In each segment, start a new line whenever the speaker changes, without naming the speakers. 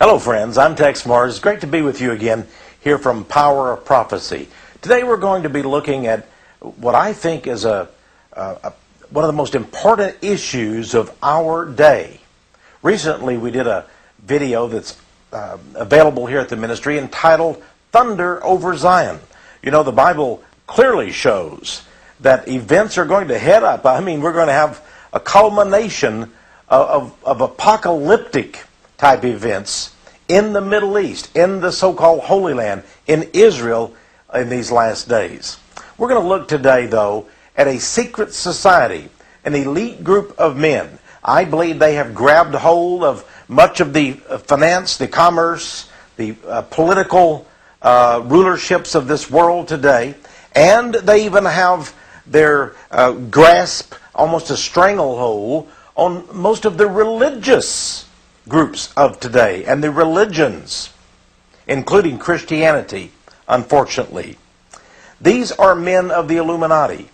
Hello friends, I'm Texe. It's great to be with you again here from Power of Prophecy. Today we're going to be looking at what I think is one of the most important issues of our day. Recently we did a video that's available here at the ministry entitled Thunder Over Zion. You know, the Bible clearly shows that events are going to head up. I mean, we're going to have a culmination of apocalyptic type events in the Middle East, in the so-called Holy Land, in Israel in these last days. We're going to look today, though, at a secret society, an elite group of men. I believe they have grabbed hold of much of the finance, the commerce, the political rulerships of this world today, and they even have their grasp, almost a stranglehold, on most of the religious groups of today and the religions, including Christianity, unfortunately. These are men of the Illuminati.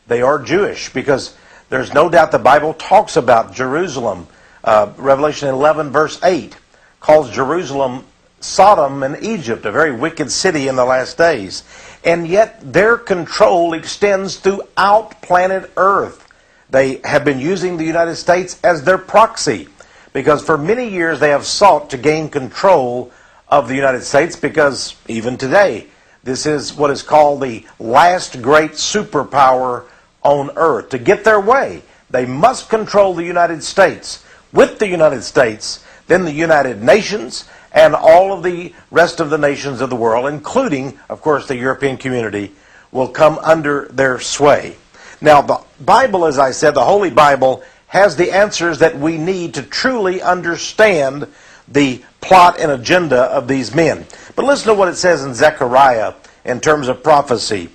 They are Jewish because there's no doubt the Bible talks about Jerusalem. Revelation 11 verse 8 calls Jerusalem Sodom and Egypt, a very wicked city in the last days. And yet their control extends throughout planet Earth. They have been using the United States as their proxy, because for many years they have sought to gain control of the United States, because even today this is what is called the last great superpower on earth. To get their way, they must control the United States. With the United States, then the United Nations and all of the rest of the nations of the world, including, of course, the European community, will come under their sway. Now, the Bible, as I said, the Holy Bible, has the answers that we need to truly understand the plot and agenda of these men. But listen to what it says in Zechariah in terms of prophecy.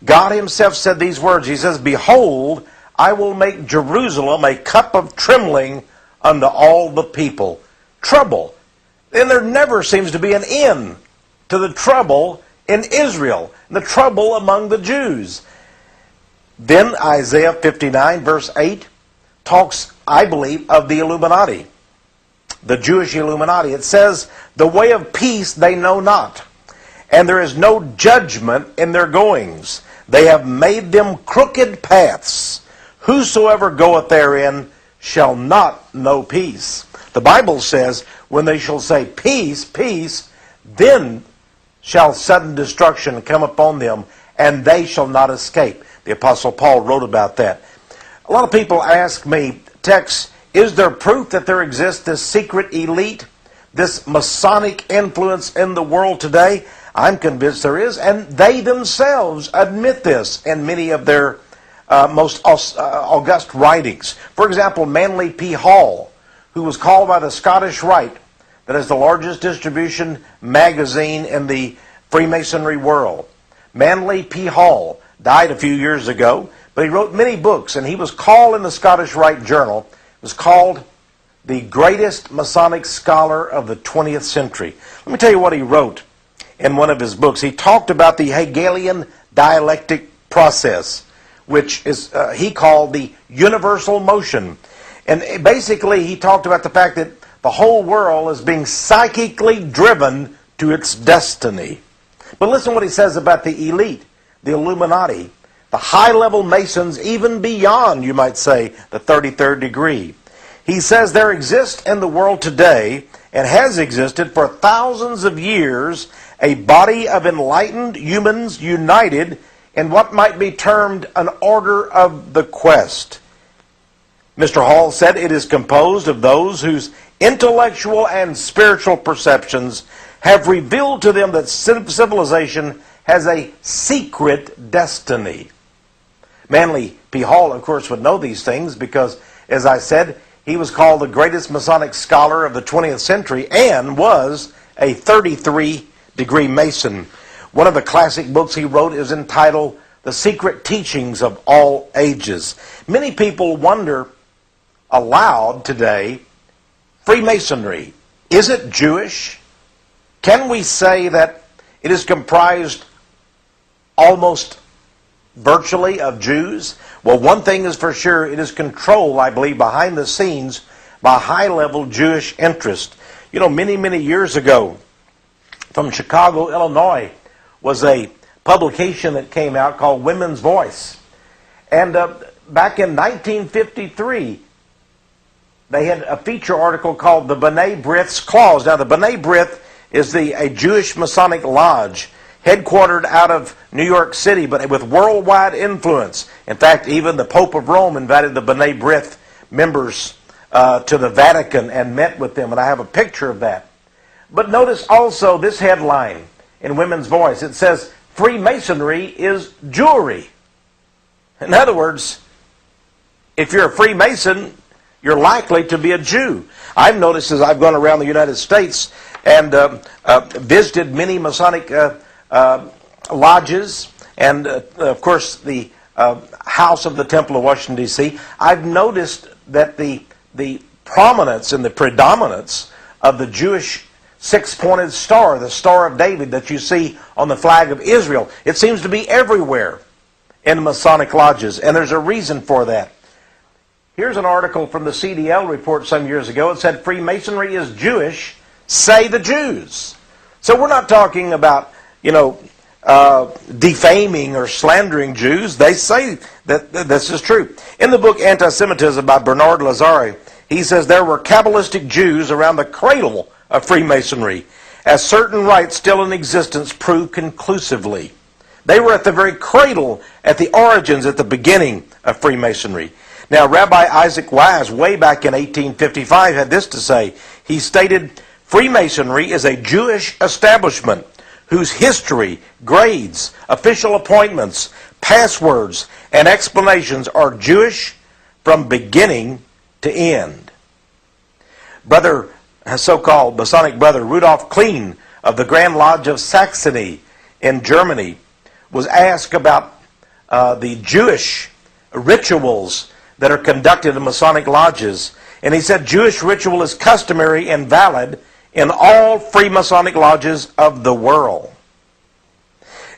God himself said these words. He says, "Behold, I will make Jerusalem a cup of trembling unto all the people." Trouble. And there never seems to be an end to the trouble in Israel, the trouble among the Jews. Then Isaiah 59 verse 8 talks, I believe, of the Illuminati, the Jewish Illuminati. It says, "The way of peace they know not, and there is no judgment in their goings. They have made them crooked paths. Whosoever goeth therein shall not know peace." The Bible says, when they shall say, "Peace, peace," then shall sudden destruction come upon them, and they shall not escape. The Apostle Paul wrote about that. A lot of people ask me, "Texe, is there proof that there exists this secret elite, this Masonic influence in the world today?" I'm convinced there is, and they themselves admit this in many of their most august writings. For example, Manly P. Hall, who was called by the Scottish Rite, that is the largest distribution magazine in the Freemasonry world. Manly P. Hall died a few years ago, but he wrote many books, and he was called in the Scottish Rite Journal, was called the greatest Masonic scholar of the 20th century. Let me tell you what he wrote in one of his books. He talked about the Hegelian dialectic process, which is he called the universal motion. And basically he talked about the fact that the whole world is being psychically driven to its destiny. But listen what he says about the elite, the Illuminati, the high-level Masons, even beyond, you might say, the 33rd degree. He says there exists in the world today, and has existed for thousands of years, a body of enlightened humans united in what might be termed an order of the quest. Mr. Hall said it is composed of those whose intellectual and spiritual perceptions have revealed to them that civilization has a secret destiny. Manly P. Hall, of course, would know these things because, as I said, he was called the greatest Masonic scholar of the 20th century and was a 33-degree Mason. One of the classic books he wrote is entitled The Secret Teachings of All Ages. Many people wonder aloud today, Freemasonry, is it Jewish? Can we say that it is comprised almost virtually of Jews? Well, one thing is for sure, it is controlled, I believe, behind the scenes by high-level Jewish interest. You know, many, many years ago, from Chicago, Illinois, was a publication that came out called Women's Voice. And back in 1953, they had a feature article called the B'nai B'rith's Clause. Now, the B'nai B'rith is a Jewish Masonic lodge headquartered out of New York City, but with worldwide influence. In fact, even the Pope of Rome invited the B'nai B'rith members to the Vatican and met with them, and I have a picture of that. But notice also this headline in Women's Voice. It says, Freemasonry is jewelry. In other words, if you're a Freemason, you're likely to be a Jew. I've noticed as I've gone around the United States and visited many Masonic lodges and, of course, the House of the Temple of Washington, D.C., I've noticed that the prominence and the predominance of the Jewish six-pointed star, the Star of David that you see on the flag of Israel, it seems to be everywhere in Masonic lodges, and there's a reason for that. Here's an article from the CDL report some years ago. It said, Freemasonry is Jewish, say the Jews. So we're not talking about, defaming or slandering Jews. They say that this is true. In the book Anti-Semitism by Bernard Lazare, he says there were Kabbalistic Jews around the cradle of Freemasonry, as certain rites still in existence prove conclusively. They were at the very cradle, at the origins, at the beginning of Freemasonry. Now, Rabbi Isaac Wise, way back in 1855, had this to say. He stated, Freemasonry is a Jewish establishment whose history, grades, official appointments, passwords, and explanations are Jewish from beginning to end. Brother, so-called Masonic brother Rudolf Klein of the Grand Lodge of Saxony in Germany was asked about the Jewish rituals that are conducted in Masonic lodges. And he said, Jewish ritual is customary and valid in all Freemasonic lodges of the world.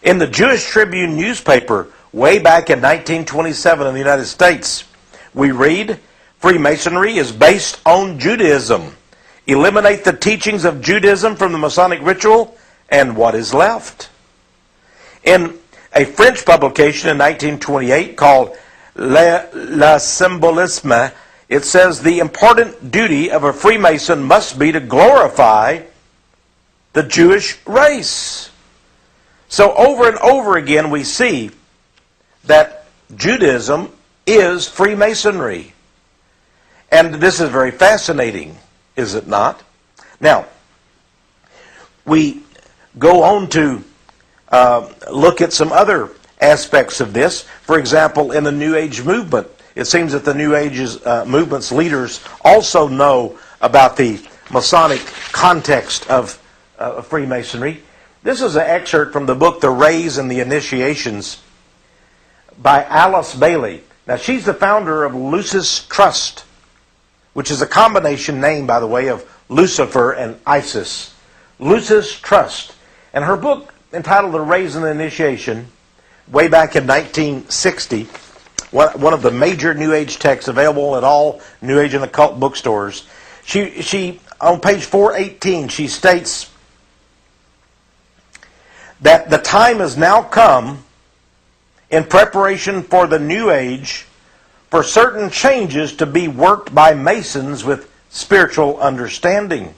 In the Jewish Tribune newspaper, way back in 1927 in the United States, we read, Freemasonry is based on Judaism. Eliminate the teachings of Judaism from the Masonic ritual, and what is left? In a French publication in 1928 called Le Symbolisme, it says the important duty of a Freemason must be to glorify the Jewish race. So over and over again we see that Judaism is Freemasonry. And this is very fascinating, is it not? Now, we go on to look at some other aspects of this. For example, in the New Age movement, it seems that the New Age movement's leaders also know about the Masonic context of Freemasonry. This is an excerpt from the book The Rays and the Initiations by Alice Bailey. Now, she's the founder of Lucis Trust, which is a combination name, by the way, of Lucifer and Isis. Lucis Trust. And her book, entitled The Rays and the Initiation, way back in 1960, one of the major New Age texts available at all New Age and occult bookstores. She on page 418, she states that the time has now come in preparation for the New Age for certain changes to be worked by Masons with spiritual understanding.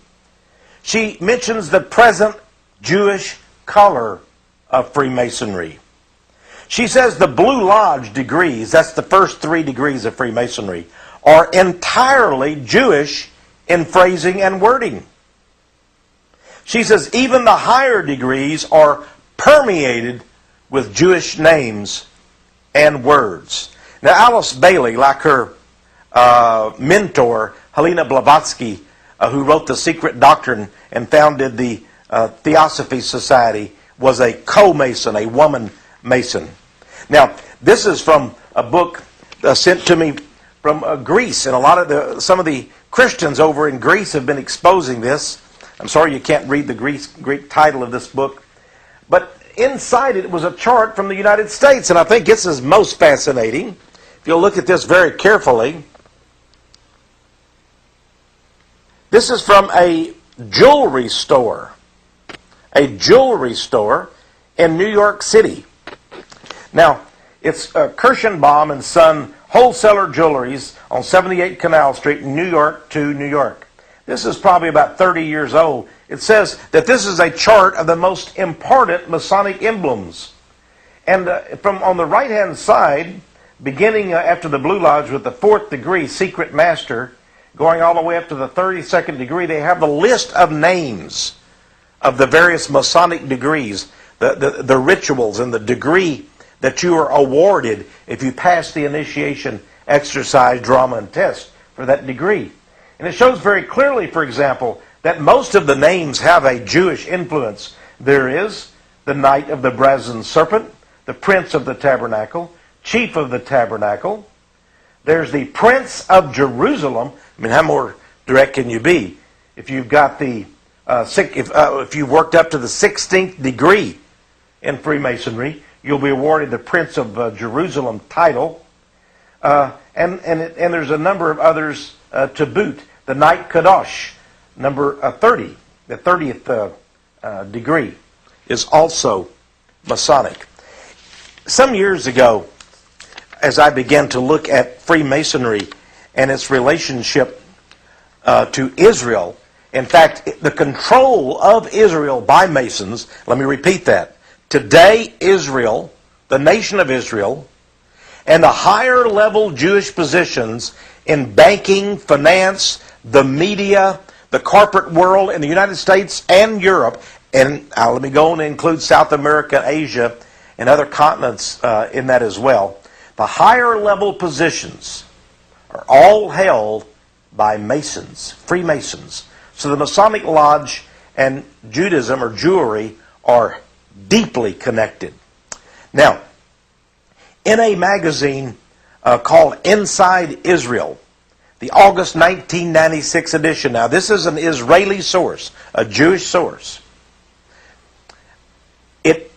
She mentions the present Jewish color of Freemasonry. She says the Blue Lodge degrees, that's the first 3 degrees of Freemasonry, are entirely Jewish in phrasing and wording. She says even the higher degrees are permeated with Jewish names and words. Now, Alice Bailey, like her mentor, Helena Blavatsky, who wrote The Secret Doctrine and founded the Theosophy Society, was a co-Mason, a woman Mason. Now, this is from a book sent to me from Greece, and some of the Christians over in Greece have been exposing this. I'm sorry you can't read the Greek title of this book, but inside it was a chart from the United States, and I think this is most fascinating. If you'll look at this very carefully, this is from a jewelry store. A jewelry store in New York City. Now, it's Kirschenbaum and Son Wholesaler Jewelries on 78 Canal Street in New York to New York. This is probably about 30 years old. It says that this is a chart of the most important Masonic emblems. And from on the right-hand side, beginning after the Blue Lodge with the 4th degree, Secret Master, going all the way up to the 32nd degree, they have the list of names of the various Masonic degrees, the rituals and the degree that you are awarded if you pass the initiation exercise, drama, and test for that degree. And it shows very clearly, for example, that most of the names have a Jewish influence. There is the Knight of the Brazen Serpent, the Prince of the Tabernacle, Chief of the Tabernacle. There's the Prince of Jerusalem. I mean, how more direct can you be? If you've got the if you've worked up to the 16th degree in Freemasonry, you'll be awarded the Prince of Jerusalem title. And there's a number of others to boot. The Knight Kadosh, number 30, the 30th degree, is also Masonic. Some years ago, as I began to look at Freemasonry and its relationship to Israel, in fact, the control of Israel by Masons, let me repeat that. Today, Israel, the nation of Israel, and the higher level Jewish positions in banking, finance, the media, the corporate world in the United States and Europe, and let me go on and include South America, Asia, and other continents in that as well. The higher level positions are all held by Masons, Freemasons. So the Masonic Lodge and Judaism or Jewry are deeply connected. Now, in a magazine called Inside Israel, the August 1996 edition, now this is an Israeli source, a Jewish source, it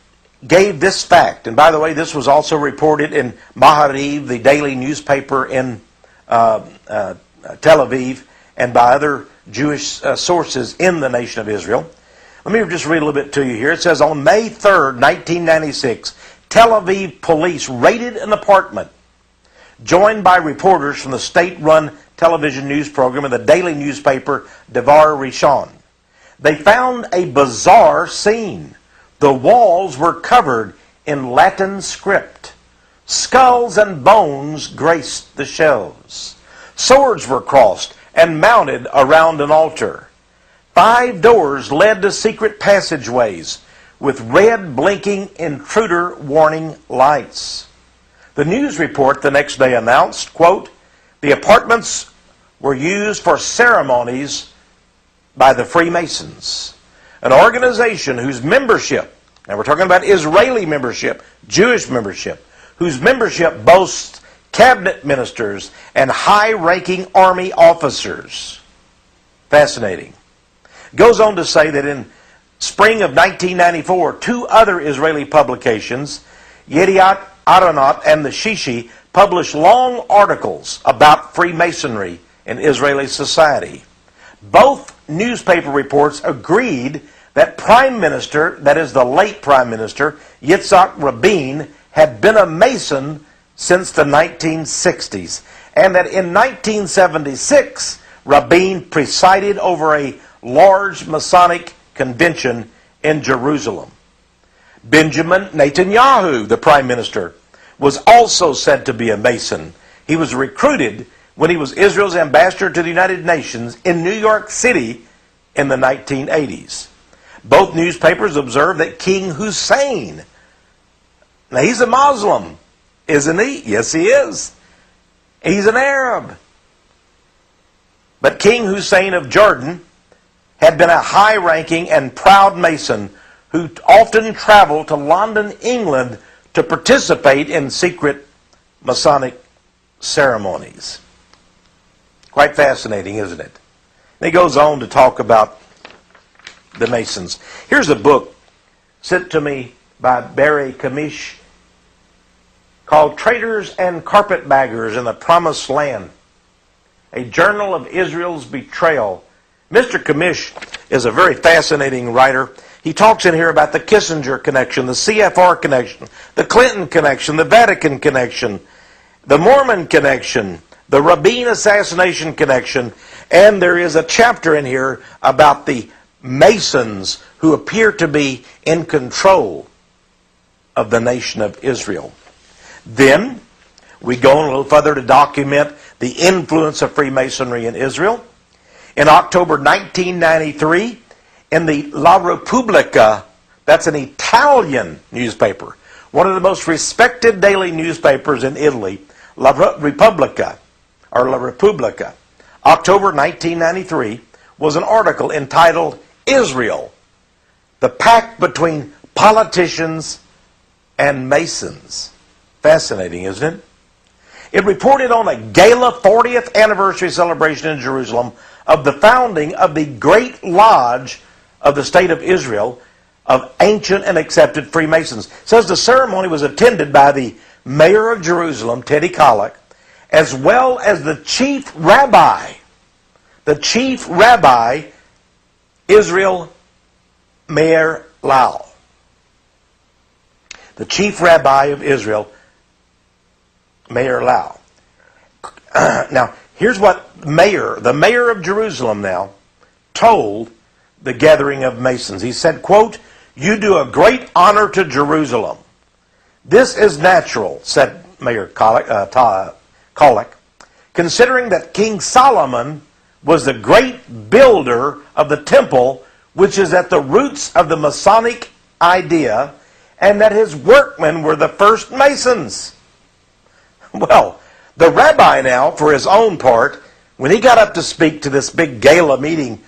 gave this fact, and by the way, this was also reported in Mahariv, the daily newspaper in Tel Aviv, and by other Jewish sources in the nation of Israel. Let me just read a little bit to you here. It says, on May 3rd, 1996, Tel Aviv police raided an apartment, joined by reporters from the state-run television news program and the daily newspaper Devar Rishon. They found a bizarre scene. The walls were covered in Latin script. Skulls and bones graced the shelves. Swords were crossed and mounted around an altar. 5 doors led to secret passageways with red blinking intruder warning lights. The news report the next day announced, quote, the apartments were used for ceremonies by the Freemasons, an organization whose membership, now we're talking about Israeli membership, Jewish membership, whose membership boasts cabinet ministers and high-ranking army officers. Fascinating. Goes on to say that in spring of 1994, 2 other Israeli publications, Yediat Aronot and the Shishi, published long articles about Freemasonry in Israeli society. Both newspaper reports agreed that Prime Minister, that is the late Prime Minister, Yitzhak Rabin, had been a Mason since the 1960s, and that in 1976, Rabin presided over a large Masonic convention in Jerusalem. Benjamin Netanyahu, the Prime Minister, was also said to be a Mason. He was recruited when he was Israel's ambassador to the United Nations in New York City in the 1980s. Both newspapers observed that King Hussein, now he's a Muslim, isn't he? Yes, he is. He's an Arab. But King Hussein of Jordan had been a high-ranking and proud Mason who often traveled to London, England, to participate in secret Masonic ceremonies. Quite fascinating, isn't it? And he goes on to talk about the Masons. Here's a book sent to me by Barry Kamish called Traitors and Carpetbaggers in the Promised Land, a journal of Israel's betrayal. Mr. Kamish is a very fascinating writer. He talks in here about the Kissinger connection, the CFR connection, the Clinton connection, the Vatican connection, the Mormon connection, the Rabin assassination connection, and there is a chapter in here about the Masons who appear to be in control of the nation of Israel. Then we go on a little further to document the influence of Freemasonry in Israel. In October 1993, in the La Repubblica, that's an Italian newspaper, one of the most respected daily newspapers in Italy, La Repubblica, October 1993, was an article entitled Israel, the Pact Between Politicians and Masons. Fascinating, isn't it? It reported on a gala 40th anniversary celebration in Jerusalem of the founding of the Great Lodge of the State of Israel of ancient and accepted Freemasons. It says the ceremony was attended by the mayor of Jerusalem, Teddy Kollek, as well as the chief rabbi, Israel Meir Lau. The chief rabbi of Israel, Meir Lau. Now, here's what the mayor of Jerusalem now, told the gathering of Masons. He said, quote, "You do a great honor to Jerusalem. This is natural," said Mayor Kollek, "considering that King Solomon was the great builder of the temple, which is at the roots of the Masonic idea, and that his workmen were the first Masons." Well, the rabbi now, for his own part, when he got up to speak to this big gala meeting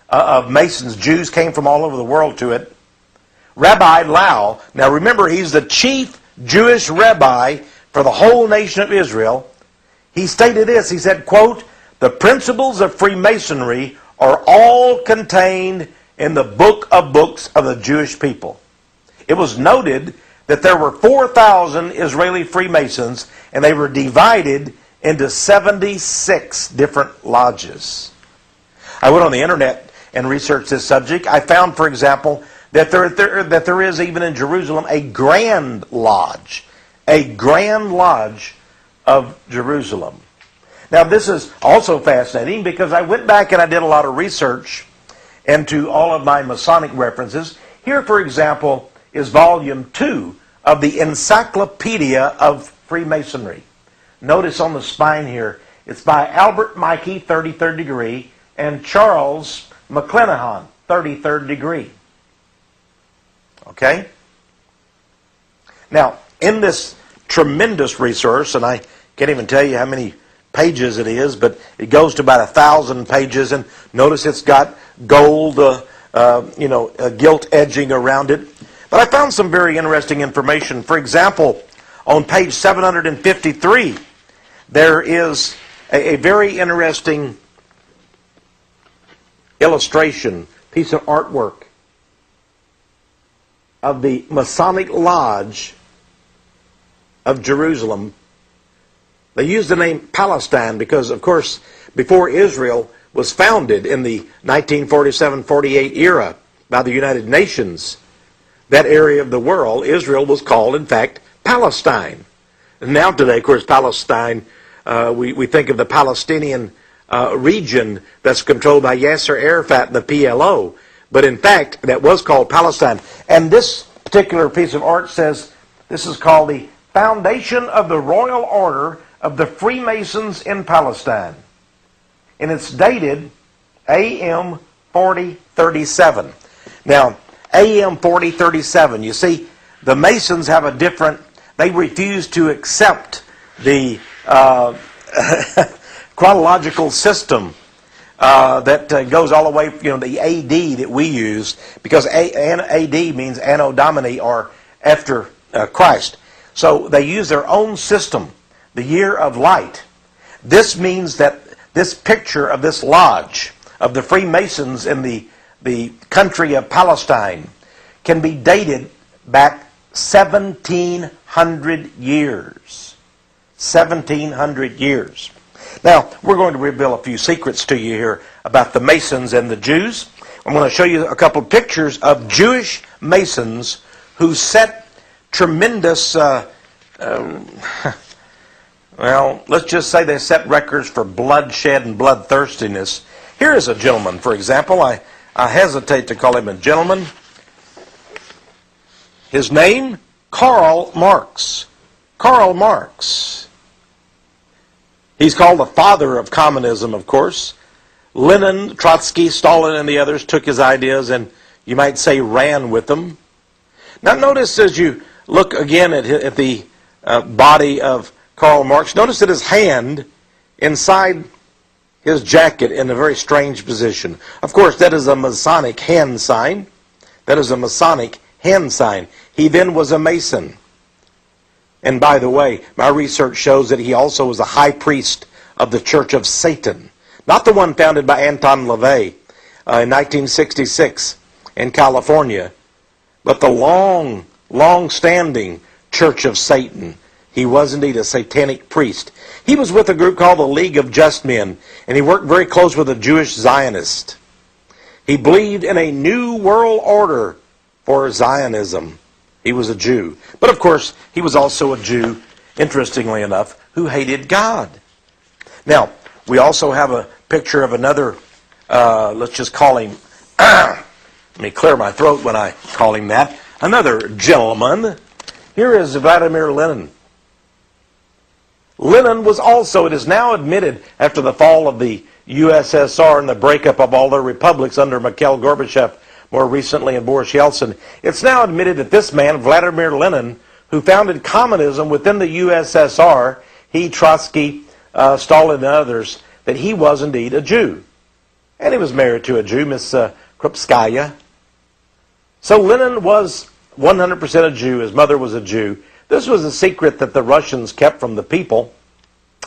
of Masons, Jews came from all over the world to it, Rabbi Lau, now remember he's the chief Jewish rabbi for the whole nation of Israel, he stated this, he said, quote, "The principles of Freemasonry are all contained in the book of books of the Jewish people." It was noted that there were 4,000 Israeli Freemasons, and they were divided into 76 different lodges. I went on the internet and researched this subject. I found, for example, that there is even in Jerusalem a Grand Lodge of Jerusalem. Now, this is also fascinating because I went back and I did a lot of research into all of my Masonic references. Here, for example, is volume 2 of the Encyclopedia of Freemasonry. Notice on the spine here, it's by Albert Mikey, 33rd degree, and Charles McClanahan, 33rd degree. Okay? Now, in this tremendous resource, and I can't even tell you how many pages it is, but it goes to about 1,000 pages, and notice it's got gold, gilt edging around it. But I found some very interesting information. For example, on page 753, there is a very interesting illustration, piece of artwork of the Masonic Lodge of Jerusalem. They use the name Palestine because, of course, before Israel was founded in the 1947-48 era by the United Nations, that area of the world, Israel, was called, in fact, Palestine. And now today, of course, Palestine, we think of the Palestinian region that's controlled by Yasser Arafat and the PLO. But in fact, that was called Palestine. And this particular piece of art says, this is called the Foundation of the Royal Order of the Freemasons in Palestine. And it's dated AM 4037. Now, AM 4037, you see, the Masons have a different, they refuse to accept the chronological system that goes all the way, the AD that we use, because AD means Anno Domini, or after Christ. So they use their own system, the year of light. This means that this picture of this lodge of the Freemasons in the country of Palestine can be dated back 1,700 years. 1,700 years. Now, we're going to reveal a few secrets to you here about the Masons and the Jews. I'm going to show you a couple pictures of Jewish Masons who set tremendous, well, let's just say they set records for bloodshed and bloodthirstiness. Here is a gentleman, for example. I hesitate to call him a gentleman. His name, Karl Marx. Karl Marx. He's called the father of communism, of course. Lenin, Trotsky, Stalin, and the others took his ideas and, you might say, ran with them. Now notice as you look again at the body of Karl Marx, notice that his hand inside his jacket in a very strange position. Of course, that is a Masonic hand sign. That is a Masonic hand sign. He then was a Mason. And by the way, my research shows that he also was a high priest of the Church of Satan. Not the one founded by Anton LaVey in 1966 in California, but the long-standing Church of Satan. He was indeed a satanic priest. He was with a group called the League of Just Men, and he worked very close with a Jewish Zionist. He believed in a new world order for Zionism. He was a Jew. But of course, he was also a Jew, interestingly enough, who hated God. Now, we also have a picture of another, let's just call him, let me clear my throat when I call him that, another gentleman. Here is Vladimir Lenin. Lenin was also, it is now admitted, after the fall of the USSR and the breakup of all their republics under Mikhail Gorbachev, more recently and Boris Yeltsin, it's now admitted that this man, Vladimir Lenin, who founded communism within the USSR, he, Trotsky, Stalin, and others, that he was indeed a Jew. And he was married to a Jew, Miss Krupskaya. So Lenin was 100% a Jew. His mother was a Jew. This was a secret that the Russians kept from the people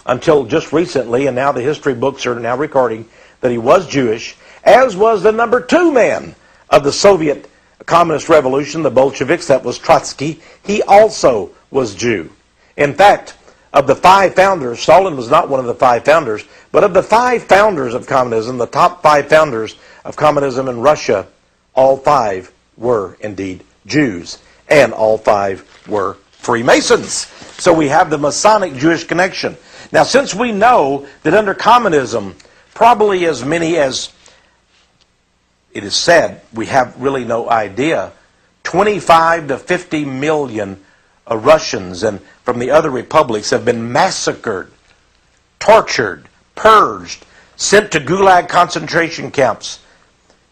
until just recently, and now the history books are now recording that he was Jewish, as was the number 2 man of the Soviet Communist Revolution, the Bolsheviks, that was Trotsky. He also was Jew. In fact, of the 5 founders, Stalin was not one of the 5 founders, but of the 5 founders of communism, the top 5 founders of communism in Russia, all 5 were indeed Jews, and all 5 were Freemasons. So we have the Masonic Jewish connection. Now, since we know that under communism, probably as many as, it is said, we have really no idea, 25 to 50 million Russians and from the other republics have been massacred, tortured, purged, sent to Gulag concentration camps.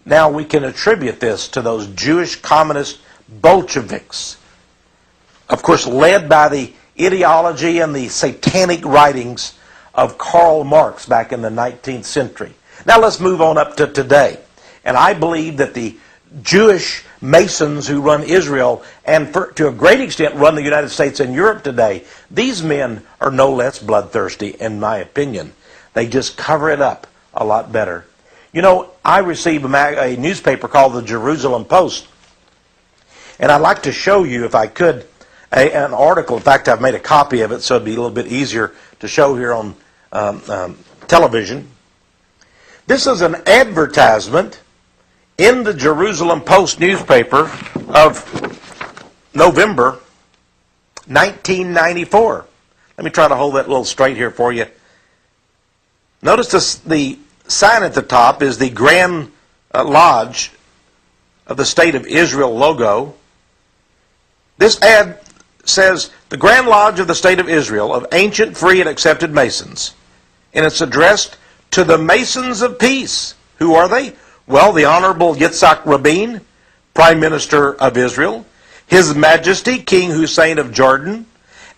Now we can attribute this to those Jewish communist Bolsheviks, of course led by the ideology and the satanic writings of Karl Marx back in the 19th century. Now let's move on up to today. And I believe that the Jewish Masons who run Israel and to a great extent run the United States and Europe today, these men are no less bloodthirsty in my opinion. They just cover it up a lot better. You know, I received a newspaper called the Jerusalem Post, and I'd like to show you, if I could, an article. In fact, I've made a copy of it so it'd be a little bit easier to show here on television. This is an advertisement in the Jerusalem Post newspaper of November 1994. Let me try to hold that a little straight here for you. Notice this, the sign at the top is the Grand Lodge of the State of Israel logo. This ad says, the Grand Lodge of the State of Israel of ancient, free, and accepted Masons. And it's addressed to the Masons of Peace. Who are they? Well, the Honorable Yitzhak Rabin, Prime Minister of Israel, His Majesty King Hussein of Jordan,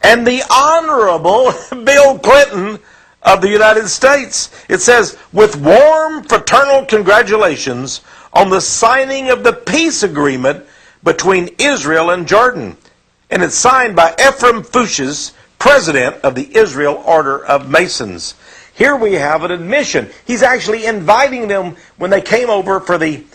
and the Honorable Bill Clinton of the United States. It says, with warm fraternal congratulations on the signing of the peace agreement between Israel and Jordan. And it's signed by Ephraim Fuchs, President of the Israel Order of Masons. Here we have an admission. He's actually inviting them when they came over for the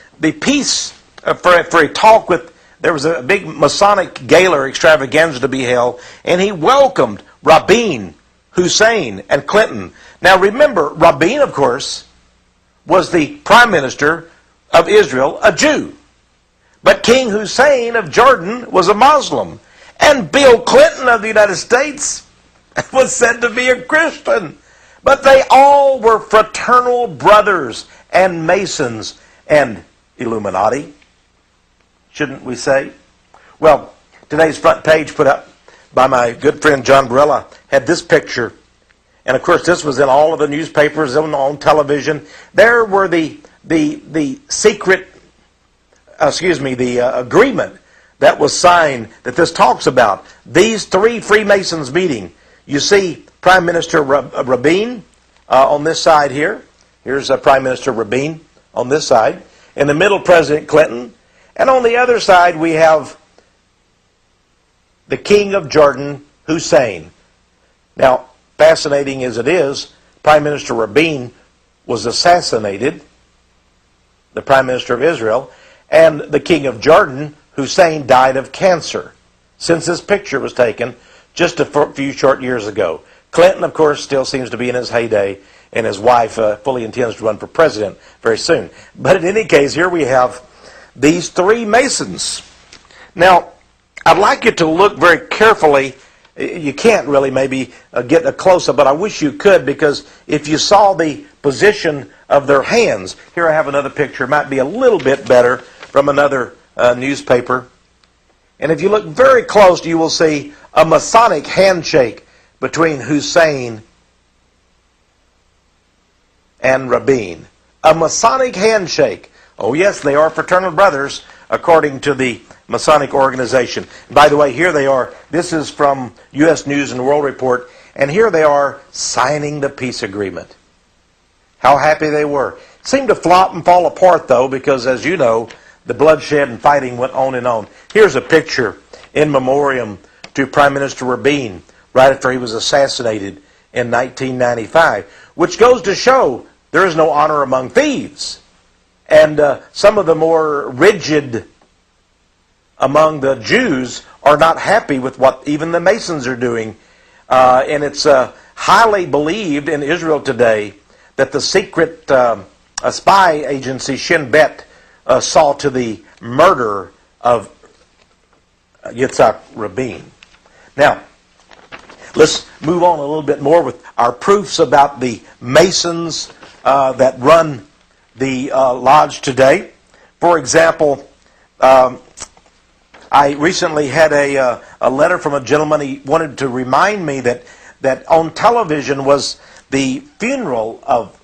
peace, for a talk with, there was a big Masonic gala extravaganza to be held, and he welcomed Rabin, Hussein, and Clinton. Now remember, Rabin, of course, was the prime minister of Israel, a Jew. But King Hussein of Jordan was a Muslim. And Bill Clinton of the United States was said to be a Christian. But they all were fraternal brothers and Masons and Illuminati, shouldn't we say? Well, today's front page put up by my good friend John Barella had this picture. And of course this was in all of the newspapers, on television. There were the secret, the agreement that was signed that this talks about. These three Freemasons meeting. You see Prime Minister Rabin on this side here. Here's Prime Minister Rabin on this side. In the middle, President Clinton. And on the other side, we have the King of Jordan, Hussein. Now, fascinating as it is, Prime Minister Rabin was assassinated, the Prime Minister of Israel, and the King of Jordan, Hussein, died of cancer since this picture was taken just a few short years ago. Clinton, of course, still seems to be in his heyday, and his wife fully intends to run for president very soon. But in any case, here we have these three Masons. Now, I'd like you to look very carefully. You can't really maybe get a close-up, but I wish you could, because if you saw the position of their hands, here I have another picture. It might be a little bit better from another newspaper. And if you look very close, you will see a Masonic handshake between Hussein and Rabin. A Masonic handshake. Oh yes, they are fraternal brothers according to the Masonic organization. By the way, here they are. This is from U.S. News and World Report. And here they are signing the peace agreement. How happy they were. It seemed to flop and fall apart, though, because as you know, the bloodshed and fighting went on and on. Here's a picture in memoriam to Prime Minister Rabin right after he was assassinated in 1995, which goes to show there is no honor among thieves. And some of the more rigid among the Jews are not happy with what even the Masons are doing. And it's highly believed in Israel today that the secret spy agency Shin Bet saw to the murder of Yitzhak Rabin. Now, let's move on a little bit more with our proofs about the Masons that run the lodge today. For example, I recently had a letter from a gentleman. He wanted to remind me that on television was the funeral of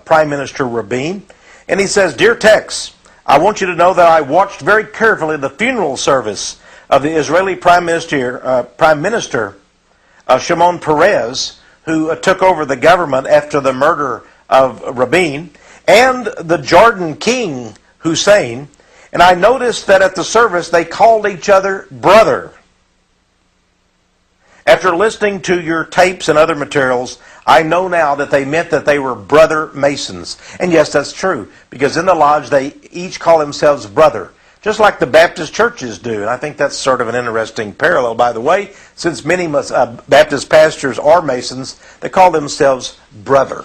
Prime Minister Rabin. And he says, "Dear Texe, I want you to know that I watched very carefully the funeral service of the Israeli Prime Minister Shimon Peres, who took over the government after the murder of Rabin, and the Jordan King Hussein. And I noticed that at the service they called each other brother. After listening to your tapes and other materials, I know now that they meant that they were brother Masons." And yes, that's true, because in the lodge they each call themselves brother, just like the Baptist churches do. And I think that's sort of an interesting parallel, by the way, since many Baptist pastors are Masons, they call themselves brother.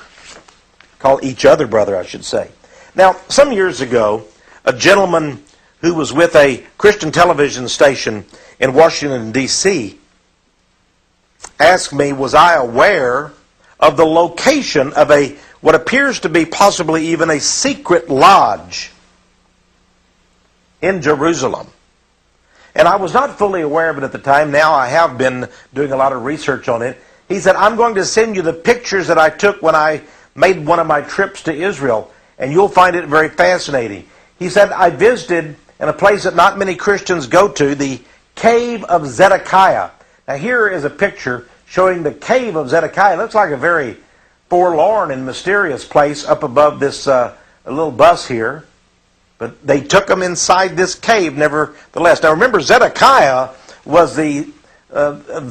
Call each other brother, I should say. Now, some years ago, a gentleman who was with a Christian television station in Washington, D.C., asked me, was I aware of the location of what appears to be possibly even a secret lodge in Jerusalem. And I was not fully aware of it at the time. Now I have been doing a lot of research on it. He said, "I'm going to send you the pictures that I took when I made one of my trips to Israel, and you'll find it very fascinating." He said, "I visited in a place that not many Christians go to, the Cave of Zedekiah." Now here is a picture showing the Cave of Zedekiah. It looks like a very forlorn and mysterious place up above this little bus here. But they took them inside this cave nevertheless. Now remember, Zedekiah was the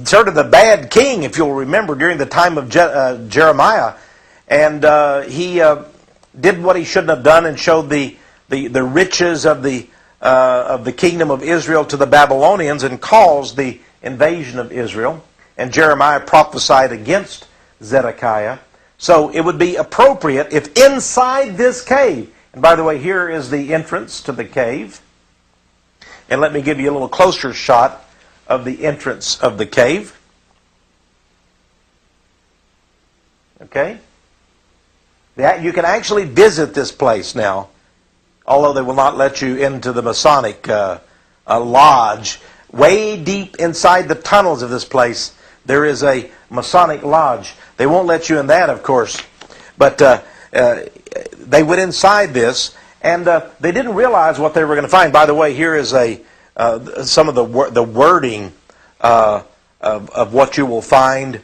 sort of the bad king, if you'll remember, during the time of Jeremiah. And he did what he shouldn't have done and showed the riches of the kingdom of Israel to the Babylonians and caused the invasion of Israel. And Jeremiah prophesied against Zedekiah. So it would be appropriate if inside this cave, and by the way, here is the entrance to the cave. And let me give you a little closer shot of the entrance of the cave. Okay? You can actually visit this place now, although they will not let you into the Masonic lodge. Way deep inside the tunnels of this place, there is a Masonic lodge. They won't let you in that, of course. But they went inside this, and they didn't realize what they were going to find. By the way, here is some of the wording of what you will find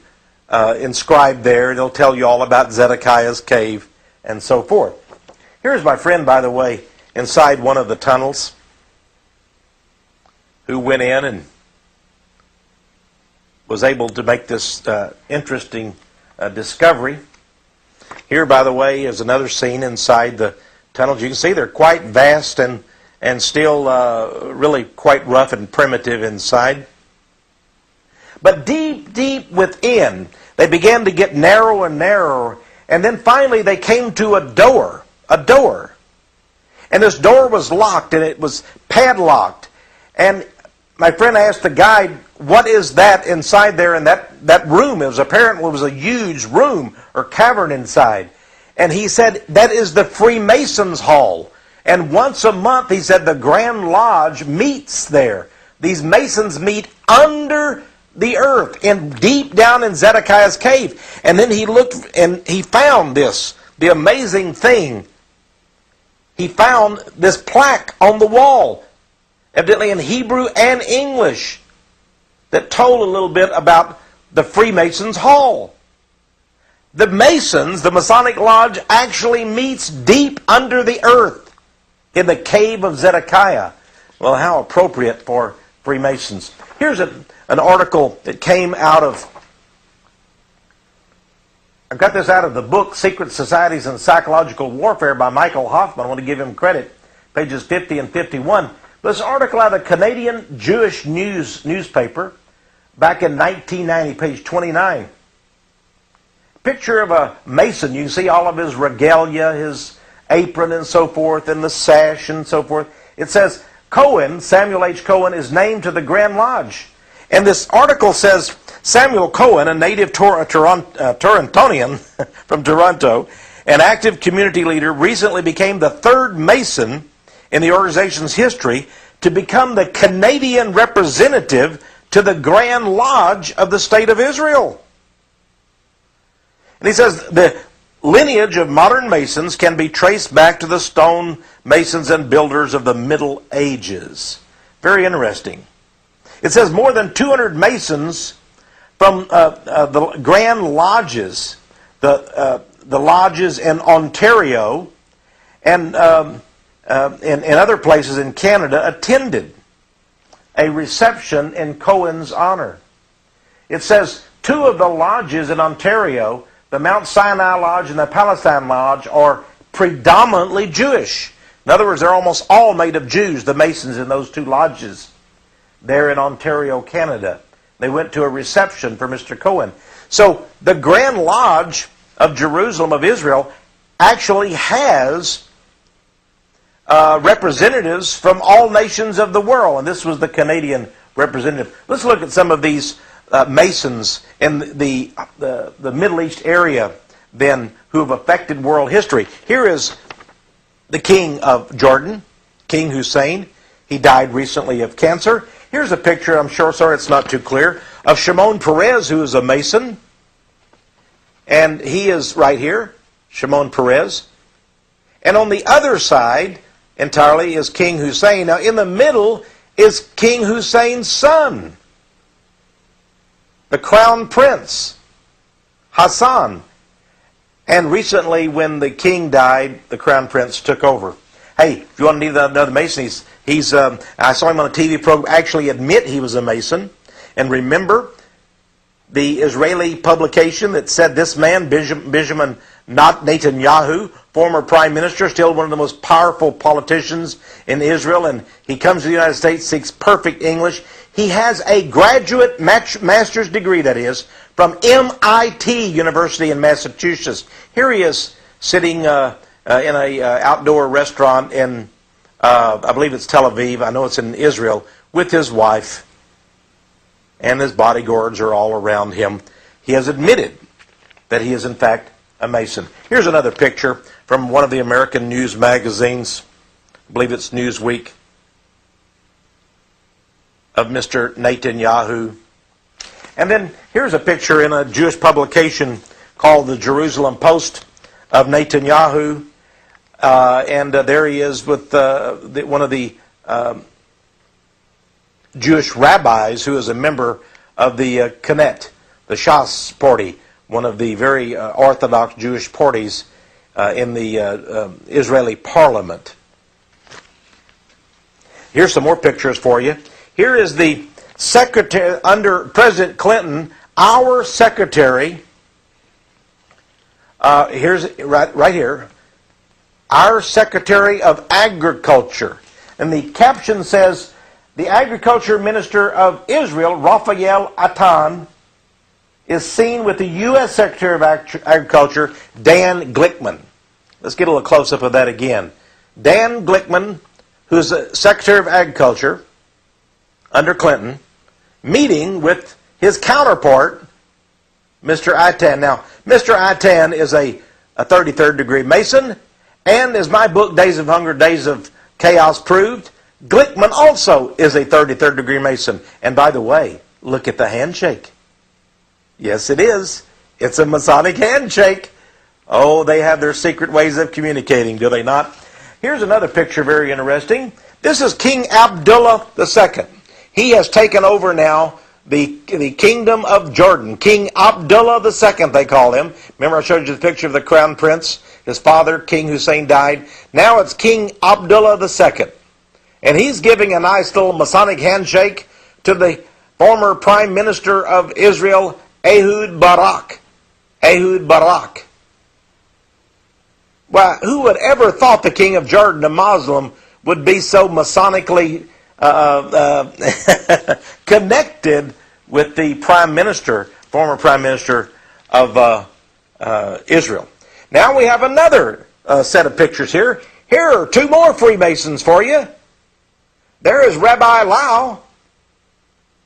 inscribed there. They'll tell you all about Zedekiah's cave and so forth. Here's my friend, by the way, inside one of the tunnels, who went in and was able to make this interesting discovery. Here, by the way, is another scene inside the tunnels. You can see they're quite vast and still really quite rough and primitive inside. But deep, deep within, they began to get narrower and narrower, and then finally they came to a door. And this door was locked, and it was padlocked. And my friend asked the guide, what is that inside there in that room? It was a huge room or cavern inside. And he said, that is the Freemasons' Hall. And once a month, he said, the Grand Lodge meets there. These Masons meet under the earth, deep down in Zedekiah's cave. And then he looked and he found this, the amazing thing. He found this plaque on the wall, evidently in Hebrew and English, that told a little bit about the Freemasons' Hall. The Masons, the Masonic Lodge, actually meets deep under the earth in the cave of Zedekiah. Well, how appropriate for Freemasons. Here's an article that came out of, I got this out of the book Secret Societies and Psychological Warfare by Michael Hoffman. I want to give him credit, pages 50 and 51. This article out of the Canadian Jewish newspaper back in 1990, page 29. Picture of a Mason. You can see all of his regalia, his apron and so forth, and the sash and so forth. It says, Cohen, Samuel H. Cohen, is named to the Grand Lodge. And this article says, Samuel Cohen, a native Torontonian from Toronto, an active community leader, recently became the third Mason in the organization's history to become the Canadian representative to the Grand Lodge of the State of Israel. And he says the lineage of modern Masons can be traced back to the stone masons and builders of the Middle Ages. Very interesting. It says more than 200 Masons from the Grand Lodges, the lodges in Ontario and in other places in Canada, attended a reception in Cohen's honor. It says 2 of the lodges in Ontario, the Mount Sinai Lodge and the Palestine Lodge, are predominantly Jewish. In other words, they're almost all made of Jews, the Masons in those 2 lodges there in Ontario, Canada. They went to a reception for Mr. Cohen. So the Grand Lodge of Jerusalem of Israel actually has representatives from all nations of the world. And this was the Canadian representative. Let's look at some of these Masons in the Middle East area then who have affected world history. Here is the king of Jordan, King Hussein. He died recently of cancer. Here's a picture, I'm sure, sorry it's not too clear, of Shimon Peres, who is a Mason. And he is right here, Shimon Peres. And on the other side, entirely, is King Hussein. Now, in the middle is King Hussein's son, the crown prince, Hassan. And recently, when the king died, the crown prince took over. Hey, if you want to need another Mason, I saw him on a TV program actually admit he was a Mason. And remember the Israeli publication that said this man, Benjamin Netanyahu, former prime minister, still one of the most powerful politicians in Israel, and he comes to the United States, speaks perfect English. He has a graduate master's degree, that is, from MIT University in Massachusetts. Here he is sitting in a outdoor restaurant in, I believe it's Tel Aviv, I know it's in Israel, with his wife, and his bodyguards are all around him. He has admitted that he is in fact a Mason. Here's another picture from one of the American news magazines, I believe it's Newsweek, of Mr. Netanyahu. And then here's a picture in a Jewish publication called the Jerusalem Post of Netanyahu. And there he is with one of the Jewish rabbis who is a member of the Knesset, the Shas party, one of the very orthodox Jewish parties in the Israeli parliament. Here's some more pictures for you. Here is the secretary under President Clinton, our secretary. Here's right here, our Secretary of Agriculture. And the caption says, the Agriculture Minister of Israel, Raphael Atan, is seen with the U.S. Secretary of Agriculture, Dan Glickman. Let's get a little close-up of that again. Dan Glickman, who's the Secretary of Agriculture under Clinton, meeting with his counterpart, Mr. Atan. Now, Mr. Atan is a 33rd degree Mason, and as my book, Days of Hunger, Days of Chaos proved, Glickman also is a 33rd degree Mason. And by the way, look at the handshake. Yes, it is. It's a Masonic handshake. Oh, they have their secret ways of communicating, do they not? Here's another picture, very interesting. This is King Abdullah II. He has taken over now the kingdom of Jordan. King Abdullah II, they call him. Remember I showed you the picture of the crown prince? His father, King Hussein, died. Now it's King Abdullah II. And he's giving a nice little Masonic handshake to the former Prime Minister of Israel, Ehud Barak. Ehud Barak. Well, who would ever thought the king of Jordan, a Muslim, would be so Masonically connected with the Prime Minister, former Prime Minister of Israel. Now we have another set of pictures here. Here are two more Freemasons for you. There is Rabbi Lau,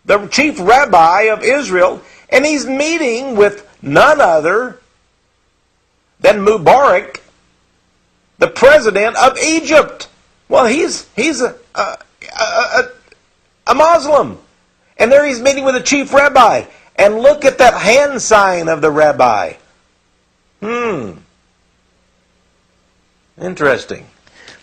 the chief rabbi of Israel, and he's meeting with none other than Mubarak, the president of Egypt. Well, he's a Muslim. And there he's meeting with the chief rabbi. And look at that hand sign of the rabbi. Interesting.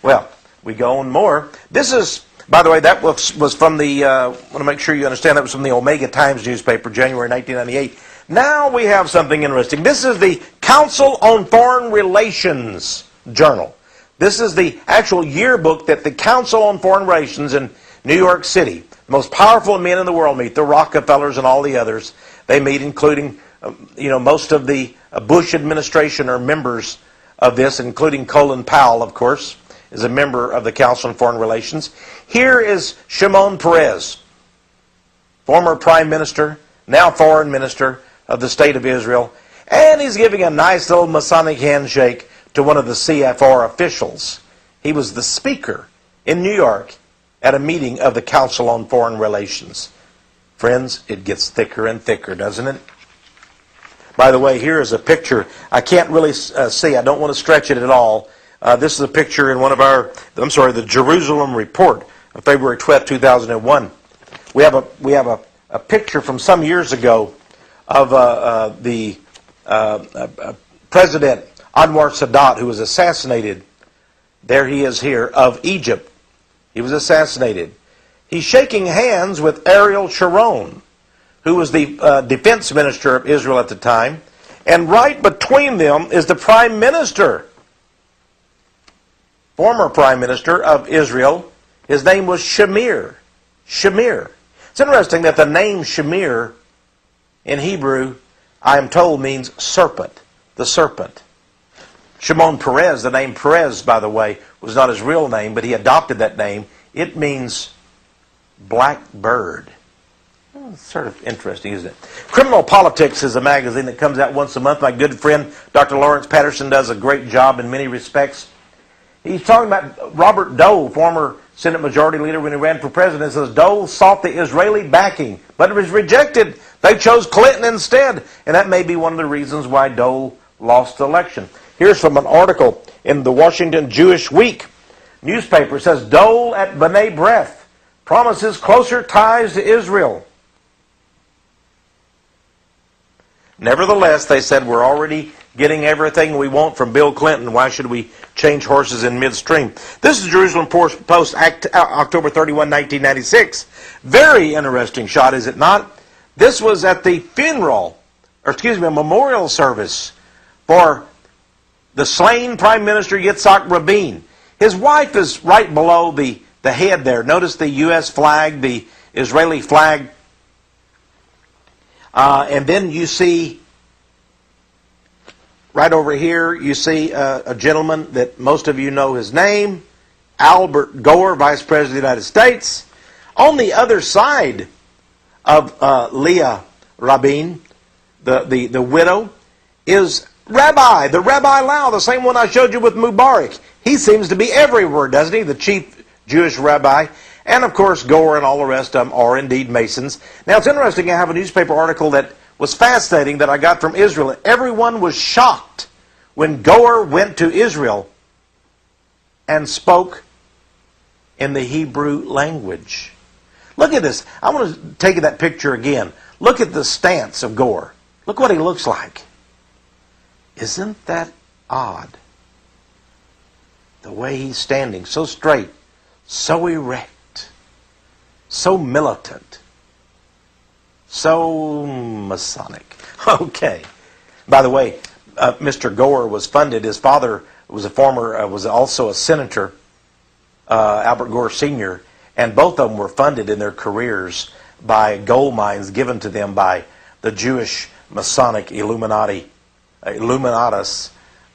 Well, we go on more. This is, by the way, that was from the, I want to make sure you understand, that was from the Omega Times newspaper, January 1998. Now we have something interesting. This is the Council on Foreign Relations Journal. This is the actual yearbook that the Council on Foreign Relations in New York City, the most powerful men in the world meet, the Rockefellers and all the others. They meet, including, most of the Bush administration are members of this, including Colin Powell, of course, is a member of the Council on Foreign Relations. Here is Shimon Peres, former Prime Minister, now Foreign Minister of the State of Israel, and he's giving a nice little Masonic handshake to one of the CFR officials. He was the speaker in New York at a meeting of the Council on Foreign Relations. Friends, it gets thicker and thicker, doesn't it? By the way, here is a picture. I can't really see. I don't want to stretch it at all. This is a picture in one of our, the Jerusalem Report of February 12, 2001. We have a picture from some years ago of the President Anwar Sadat, who was assassinated. There he is here, of Egypt. He was assassinated. He's shaking hands with Ariel Sharon, who was the defense minister of Israel at the time. And right between them is the Prime Minister, former Prime Minister of Israel. His name was Shamir. Shamir. It's interesting that the name Shamir in Hebrew, I am told, means serpent. The serpent. Shimon Peres, the name Peres, by the way, was not his real name, but he adopted that name. It means black bird. It's sort of interesting, isn't it? Criminal Politics is a magazine that comes out once a month. My good friend, Dr. Lawrence Patterson, does a great job in many respects. He's talking about Robert Dole, former Senate Majority Leader when he ran for president. He says Dole sought the Israeli backing, but it was rejected. They chose Clinton instead, and that may be one of the reasons why Dole lost the election. Here's from an article in the Washington Jewish Week newspaper. It says, Dole at B'nai B'rith promises closer ties to Israel. Nevertheless, they said, we're already getting everything we want from Bill Clinton. Why should we change horses in midstream? This is Jerusalem Post, October 31, 1996. Very interesting shot, is it not? This was at the funeral, or excuse me, a memorial service for the slain Prime Minister Yitzhak Rabin. His wife is right below the head there. Notice the U.S. flag, the Israeli flag. And then you see, right over here, you see a gentleman that most of you know his name, Albert Gore, Vice President of the United States. On the other side of Leah Rabin, the widow, is the Rabbi Lau, the same one I showed you with Mubarak. He seems to be everywhere, doesn't he? The chief Jewish rabbi. And, of course, Gore and all the rest of them are indeed Masons. Now, it's interesting. I have a newspaper article that was fascinating that I got from Israel. Everyone was shocked when Gore went to Israel and spoke in the Hebrew language. Look at this. I want to take that picture again. Look at the stance of Gore. Look what he looks like. Isn't that odd? The way he's standing, so straight, so erect, so militant, so Masonic. Okay. By the way, Mr. Gore was funded. His father was was also a senator, Albert Gore Sr., and both of them were funded in their careers by gold mines given to them by the Jewish Masonic Illuminatus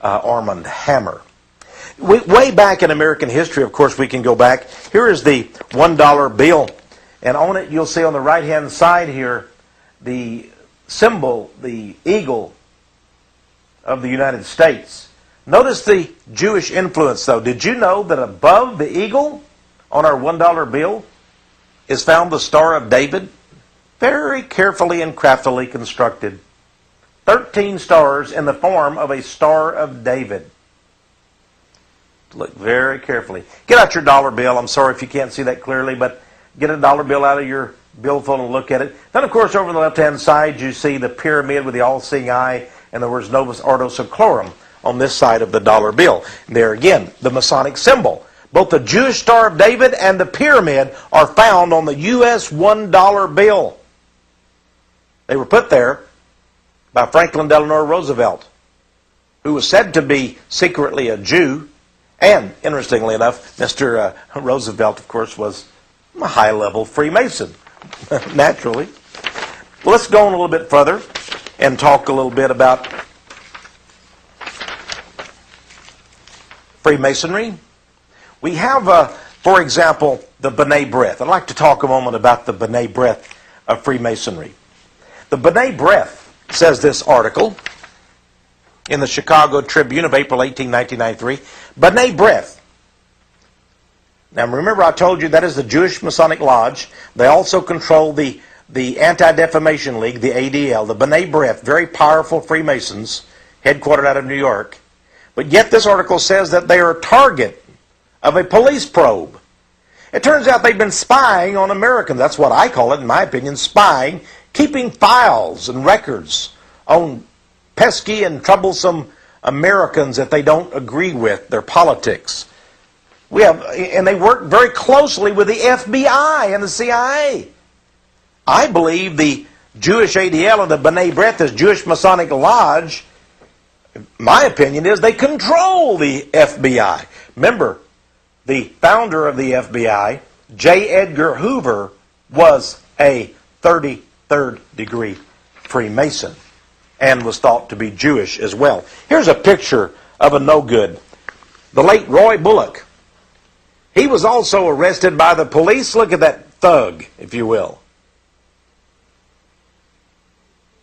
Armand Hammer. Way back in American history, of course, we can go back. Here is the $1 bill. And on it, you'll see on the right-hand side here, the symbol, the eagle of the United States. Notice the Jewish influence, though. Did you know that above the eagle on our $1 bill is found the Star of David? Very carefully and craftily constructed. 13 stars in the form of a Star of David. Look very carefully. Get out your dollar bill. I'm sorry if you can't see that clearly, but get a dollar bill out of your billfold and look at it. Then, of course, over on the left-hand side, you see the pyramid with the all-seeing eye and the words Novus Ordo Seclorum on this side of the dollar bill. There again, the Masonic symbol. Both the Jewish Star of David and the pyramid are found on the U.S. $1 bill. They were put there by Franklin Delano Roosevelt, who was said to be secretly a Jew. And, interestingly enough, Mr. Roosevelt, of course, was a high-level Freemason, naturally. Well, let's go on a little bit further and talk a little bit about Freemasonry. We have, for example, the B'nai B'rith. I'd like to talk a moment about the B'nai B'rith of Freemasonry. The B'nai B'rith, says this article in the Chicago Tribune of April 18, 1993, B'nai B'rith. Now remember I told you that is the Jewish Masonic Lodge. They also control the Anti-Defamation League, the ADL, the B'nai B'rith, very powerful Freemasons, headquartered out of New York. But yet this article says that they are a target of a police probe. It turns out they've been spying on Americans. That's what I call it, in my opinion, spying, keeping files and records on pesky and troublesome Americans that they don't agree with, their politics. And they work very closely with the FBI and the CIA. I believe the Jewish ADL and the B'nai B'rith, this Jewish Masonic Lodge, my opinion is they control the FBI. Remember, the founder of the FBI, J. Edgar Hoover, was a 33rd degree Freemason and was thought to be Jewish as well. Here's a picture of a no-good. The late Roy Bullock. He was also arrested by the police. Look at that thug, if you will.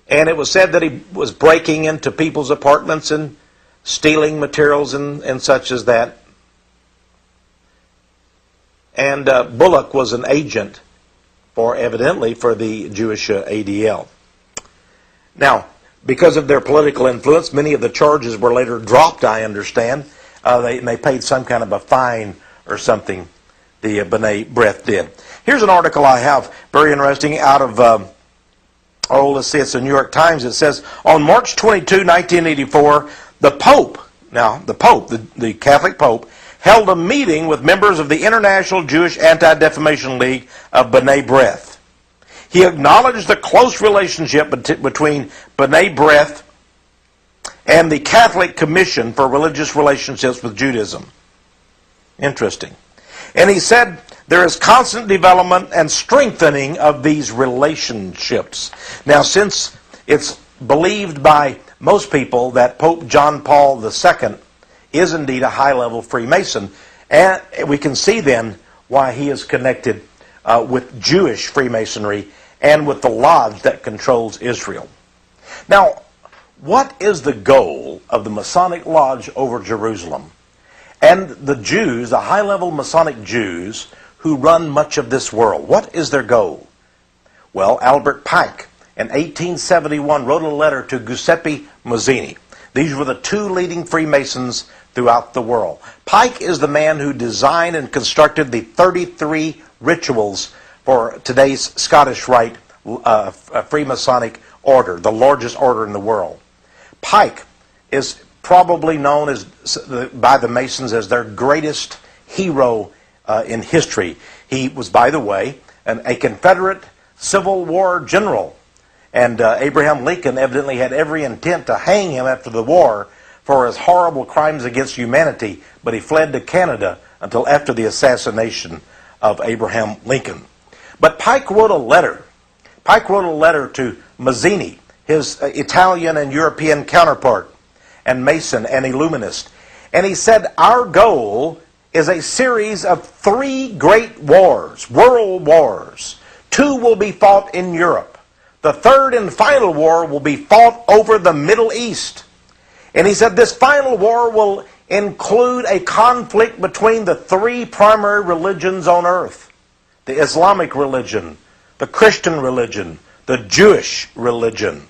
And it was said that he was breaking into people's apartments and stealing materials and such as that. And Bullock was an agent evidently for the Jewish ADL. Now, because of their political influence, many of the charges were later dropped, I understand. They paid some kind of a fine or something, the B'nai B'rith did. Here's an article I have, very interesting, out of, let's see, it's the New York Times. It says, on March 22, 1984, the Pope, the Catholic Pope, held a meeting with members of the International Jewish Anti-Defamation League of B'nai B'rith. He acknowledged the close relationship between B'nai B'rith and the Catholic Commission for Religious Relationships with Judaism. Interesting. And he said there is constant development and strengthening of these relationships. Now, since it's believed by most people that Pope John Paul II is indeed a high-level Freemason, and we can see then why he is connected with Jewish Freemasonry and with the lodge that controls Israel. Now, what is the goal of the Masonic Lodge over Jerusalem? And the Jews, the high-level Masonic Jews who run much of this world, what is their goal? Well, Albert Pike in 1871 wrote a letter to Giuseppe Mazzini. These were the two leading Freemasons throughout the world. Pike is the man who designed and constructed the 33 rituals for today's Scottish Rite Freemasonic order, the largest order in the world. Pike is probably known by the Masons as their greatest hero in history. He was, by the way, a Confederate Civil War general. And Abraham Lincoln evidently had every intent to hang him after the war for his horrible crimes against humanity, but he fled to Canada until after the assassination of Abraham Lincoln. But Pike wrote a letter. Pike wrote a letter to Mazzini, his Italian and European counterpart, and Mason and Illuminist. And he said, our goal is a series of 3 great wars, world wars. 2 will be fought in Europe. The 3rd and final war will be fought over the Middle East. And he said this final war will include a conflict between the 3 primary religions on earth. The Islamic religion, the Christian religion, the Jewish religion.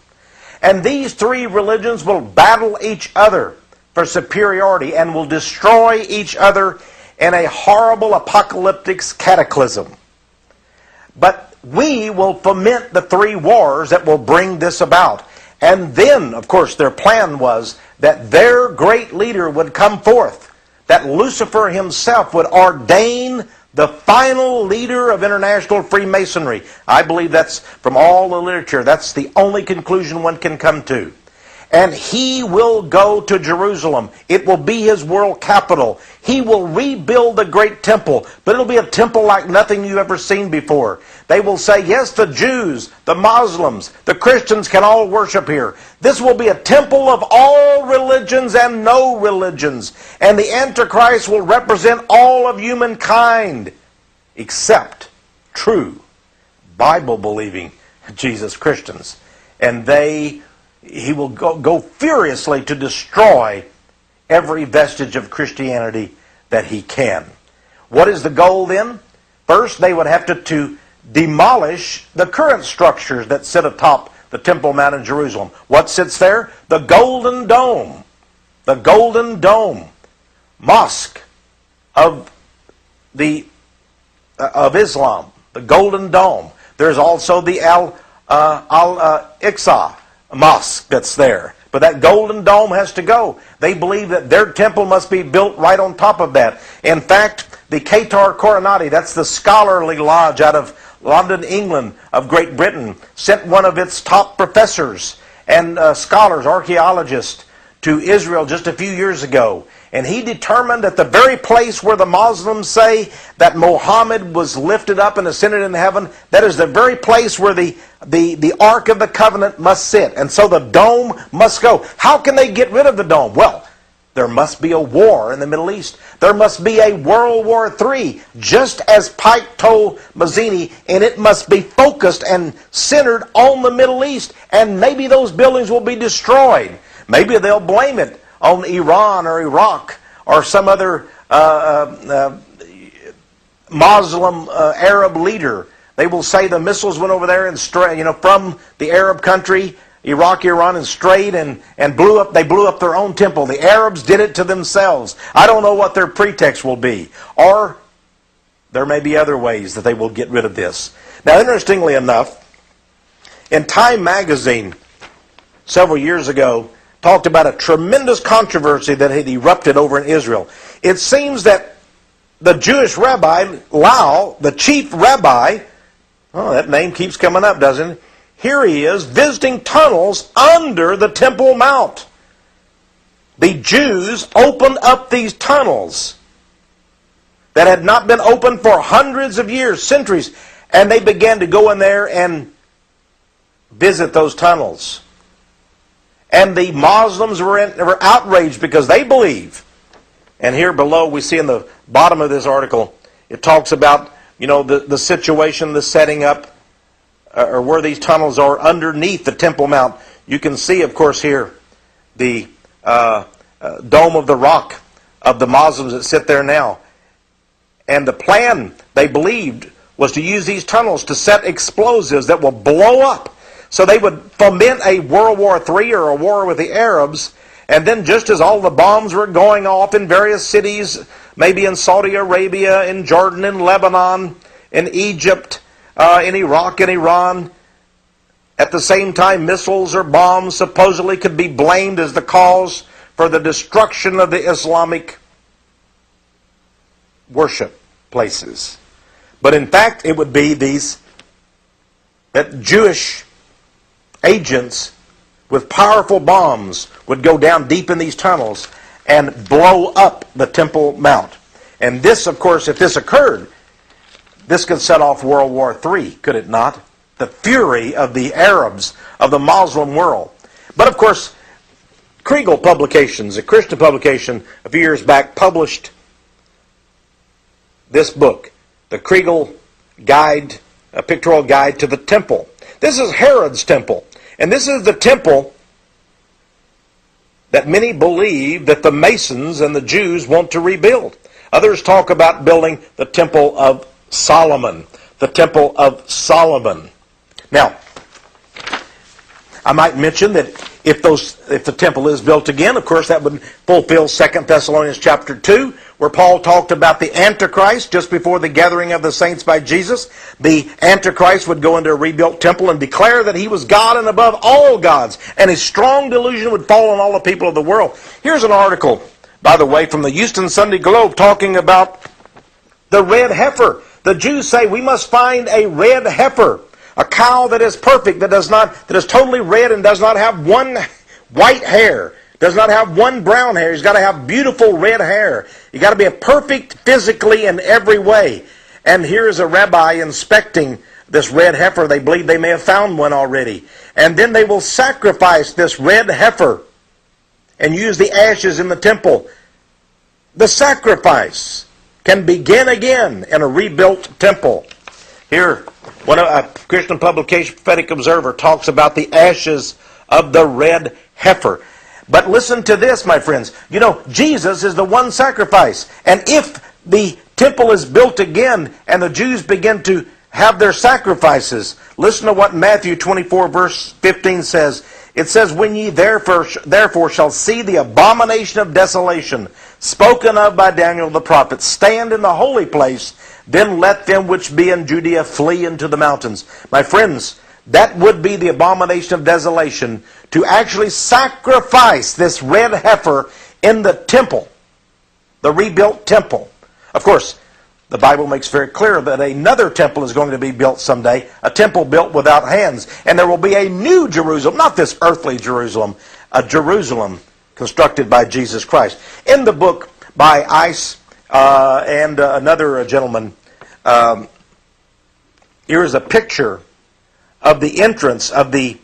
And these 3 religions will battle each other for superiority and will destroy each other in a horrible apocalyptic cataclysm. But we will foment the 3 wars that will bring this about. And then, of course, their plan was that their great leader would come forth, that Lucifer himself would ordain the final leader of international Freemasonry. I believe that's, from all the literature, that's the only conclusion one can come to. And he will go to Jerusalem. It will be his world capital. He will rebuild the great temple, but it'll be a temple like nothing you've ever seen before. They will say, yes, the Jews, the Muslims, the Christians can all worship here. This will be a temple of all religions and no religions. And the Antichrist will represent all of humankind, except true, Bible-believing Jesus Christians. And he will go furiously to destroy every vestige of Christianity that he can. What is the goal then? First, they would have to demolish the current structures that sit atop the Temple Mount in Jerusalem. What sits there? The Golden Dome. The Golden Dome. Mosque of Islam. The Golden Dome. There's also the Al-Aqsa Mosque that's there. But that Golden Dome has to go. They believe that their temple must be built right on top of that. In fact, the Qatar Coronati, that's the scholarly lodge out of London, England, of Great Britain, sent one of its top professors and scholars, archaeologists, to Israel just a few years ago. And he determined that the very place where the Muslims say that Muhammad was lifted up and ascended into heaven, that is the very place where the Ark of the Covenant must sit. And so the dome must go. How can they get rid of the dome? Well, there must be a war in the Middle East. There must be a World War III, just as Pike told Mazzini, and it must be focused and centered on the Middle East. And maybe those buildings will be destroyed. Maybe they'll blame it on Iran or Iraq or some other Muslim Arab leader. They will say the missiles went over there and from the Arab country, Iraq, Iran, and strayed and blew up. They blew up their own temple. The Arabs did it to themselves. I don't know what their pretext will be. Or there may be other ways that they will get rid of this. Now, interestingly enough, in Time magazine several years ago, talked about a tremendous controversy that had erupted over in Israel. It seems that the Jewish rabbi, Lau, the chief rabbi, oh, that name keeps coming up, doesn't it? Here he is visiting tunnels under the Temple Mount. The Jews opened up these tunnels that had not been opened for hundreds of years, centuries, and they began to go in there and visit those tunnels. And the Muslims were outraged because they believe, and here below we see in the bottom of this article, it talks about the situation, the setting up, or where these tunnels are underneath the Temple Mount. You can see, of course, here the Dome of the Rock of the Muslims that sit there now. And the plan, they believed, was to use these tunnels to set explosives that will blow up. So they would foment a World War III or a war with the Arabs. And then just as all the bombs were going off in various cities, maybe in Saudi Arabia, in Jordan, in Lebanon, in Egypt, in Iraq and Iran, at the same time missiles or bombs supposedly could be blamed as the cause for the destruction of the Islamic worship places. But in fact, it would be that Jewish agents with powerful bombs would go down deep in these tunnels and blow up the Temple Mount. And this, of course, if this occurred, this could set off World War III, could it not? The fury of the Arabs of the Muslim world. But of course, Kriegel Publications, a Christian publication a few years back, published this book, the Kriegel Guide, a pictorial guide to the temple. This is Herod's temple. And this is the temple that many believe that the Masons and the Jews want to rebuild. Others talk about building the Temple of Solomon. The Temple of Solomon. Now, I might mention that if the temple is built again, of course that would fulfill 2 Thessalonians chapter 2, where Paul talked about the Antichrist just before the gathering of the saints by Jesus. The Antichrist would go into a rebuilt temple and declare that he was God and above all gods, and his strong delusion would fall on all the people of the world. Here's an article, by the way, from the Houston Sunday Globe talking about the red heifer. The Jews say we must find a red heifer, a cow that is perfect, that is totally red and does not have one white hair, does not have one brown hair. He's got to have beautiful red hair. He's got to be a perfect physically in every way. And here is a rabbi inspecting this red heifer. They believe they may have found one already. And then they will sacrifice this red heifer and use the ashes in the temple. The sacrifice can begin again in a rebuilt temple. Here, a Christian publication, Prophetic Observer, talks about the ashes of the red heifer. But listen to this, my friends. Jesus is the one sacrifice. And if the temple is built again and the Jews begin to have their sacrifices, listen to what Matthew 24 verse 15 says. It says, when ye therefore shall see the abomination of desolation, spoken of by Daniel the prophet, stand in the holy place, then let them which be in Judea flee into the mountains. My friends, that would be the abomination of desolation, to actually sacrifice this red heifer in the temple, the rebuilt temple. Of course, the Bible makes very clear that another temple is going to be built someday, a temple built without hands. And there will be a new Jerusalem, not this earthly Jerusalem, a Jerusalem constructed by Jesus Christ. In the book by Ice and another gentleman, here is a picture of the entrance of the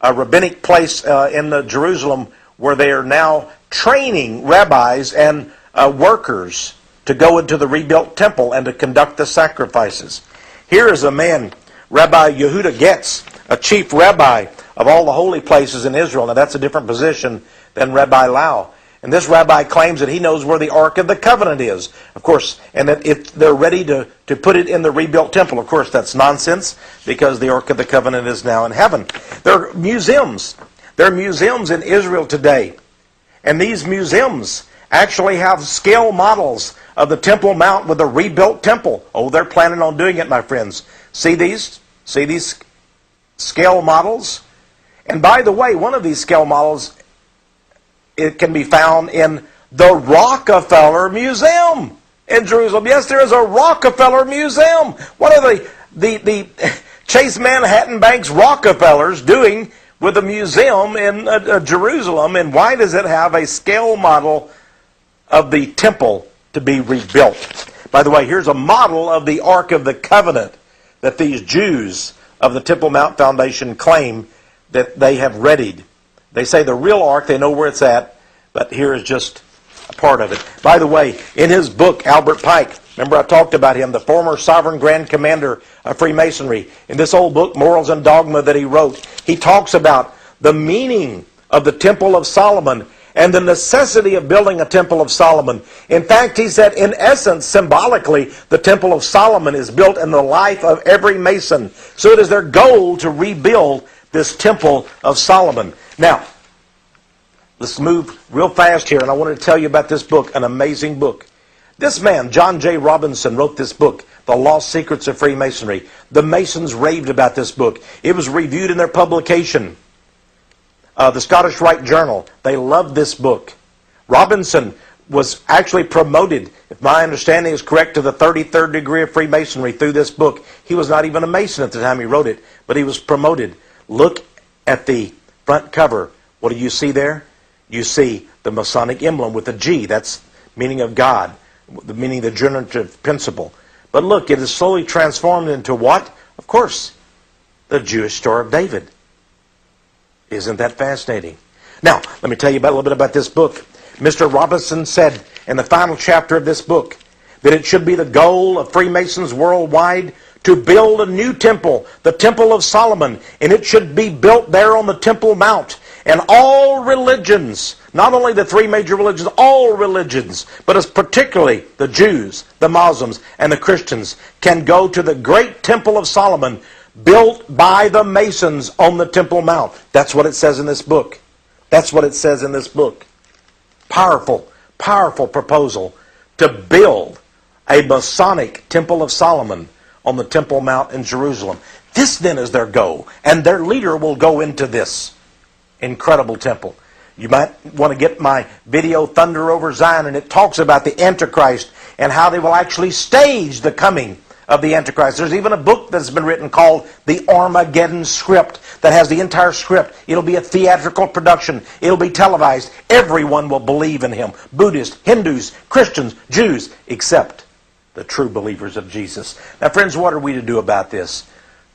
rabbinic place in Jerusalem, where they are now training rabbis and workers to go into the rebuilt temple and to conduct the sacrifices. Here is a man, Rabbi Yehuda Getz, a chief rabbi of all the holy places in Israel. Now that's a different position than Rabbi Lau. And this rabbi claims that he knows where the Ark of the Covenant is, of course, and that if they're ready to put it in the rebuilt temple. Of course, that's nonsense, because the Ark of the Covenant is now in heaven. There are museums. There are museums in Israel today. And these museums actually have scale models of the Temple Mount with a rebuilt temple. Oh, they're planning on doing it, my friends. See these? See these scale models? And by the way, one of these scale models, it can be found in the Rockefeller Museum in Jerusalem. Yes, there is a Rockefeller Museum. What are the Chase Manhattan Bank's Rockefellers doing with a museum in Jerusalem? And why does it have a scale model of the temple to be rebuilt? By the way, here's a model of the Ark of the Covenant that these Jews of the Temple Mount Foundation claim that they have readied. They say the real Ark, they know where it's at, but here is just a part of it. By the way, in his book, Albert Pike, remember I talked about him, the former sovereign grand commander of Freemasonry. In this old book, Morals and Dogma, that he wrote, he talks about the meaning of the Temple of Solomon and the necessity of building a Temple of Solomon. In fact, he said, in essence, symbolically, the Temple of Solomon is built in the life of every Mason. So it is their goal to rebuild this Temple of Solomon. Now, let's move real fast here, and I wanted to tell you about this book, an amazing book. This man, John J. Robinson, wrote this book, The Lost Secrets of Freemasonry. The Masons raved about this book. It was reviewed in their publication, the Scottish Rite Journal. They loved this book. Robinson was actually promoted, if my understanding is correct, to the 33rd degree of Freemasonry through this book. He was not even a Mason at the time he wrote it, but he was promoted. Look at the front cover. What do you see there? You see the Masonic emblem with a G. That's meaning of God, the meaning the generative principle. But look, it is slowly transformed into what? Of course, the Jewish Star of David. Isn't that fascinating? Now, let me tell you a little bit about this book. Mr. Robinson said in the final chapter of this book that it should be the goal of Freemasons worldwide to build a new temple, the Temple of Solomon, and it should be built there on the Temple Mount. And all religions, not only the three major religions, all religions, but as particularly the Jews, the Muslims, and the Christians, can go to the great Temple of Solomon built by the Masons on the Temple Mount. That's what it says in this book. That's what it says in this book. Powerful, powerful proposal to build a Masonic Temple of Solomon on the Temple Mount in Jerusalem. This then is their goal, and their leader will go into this incredible temple. You might want to get my video, Thunder Over Zion, and it talks about the Antichrist and how they will actually stage the coming of the Antichrist. There's even a book that's been written called The Armageddon Script that has the entire script. It'll be a theatrical production. It'll be televised. Everyone will believe in him. Buddhists, Hindus, Christians, Jews, except the true believers of Jesus. Now, friends, what are we to do about this?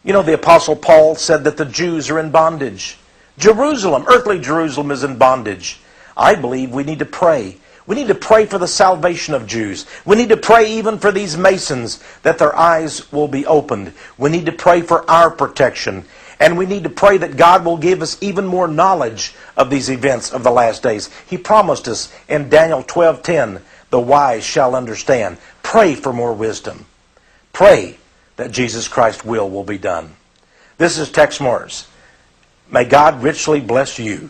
You know, the Apostle Paul said that the Jews are in bondage. Jerusalem, earthly Jerusalem, is in bondage. I believe we need to pray. We need to pray for the salvation of Jews. We need to pray even for these Masons that their eyes will be opened. We need to pray for our protection. And we need to pray that God will give us even more knowledge of these events of the last days. He promised us in Daniel 12:10, the wise shall understand. Pray for more wisdom. Pray that Jesus Christ's will be done. This is Texe Morris. May God richly bless you.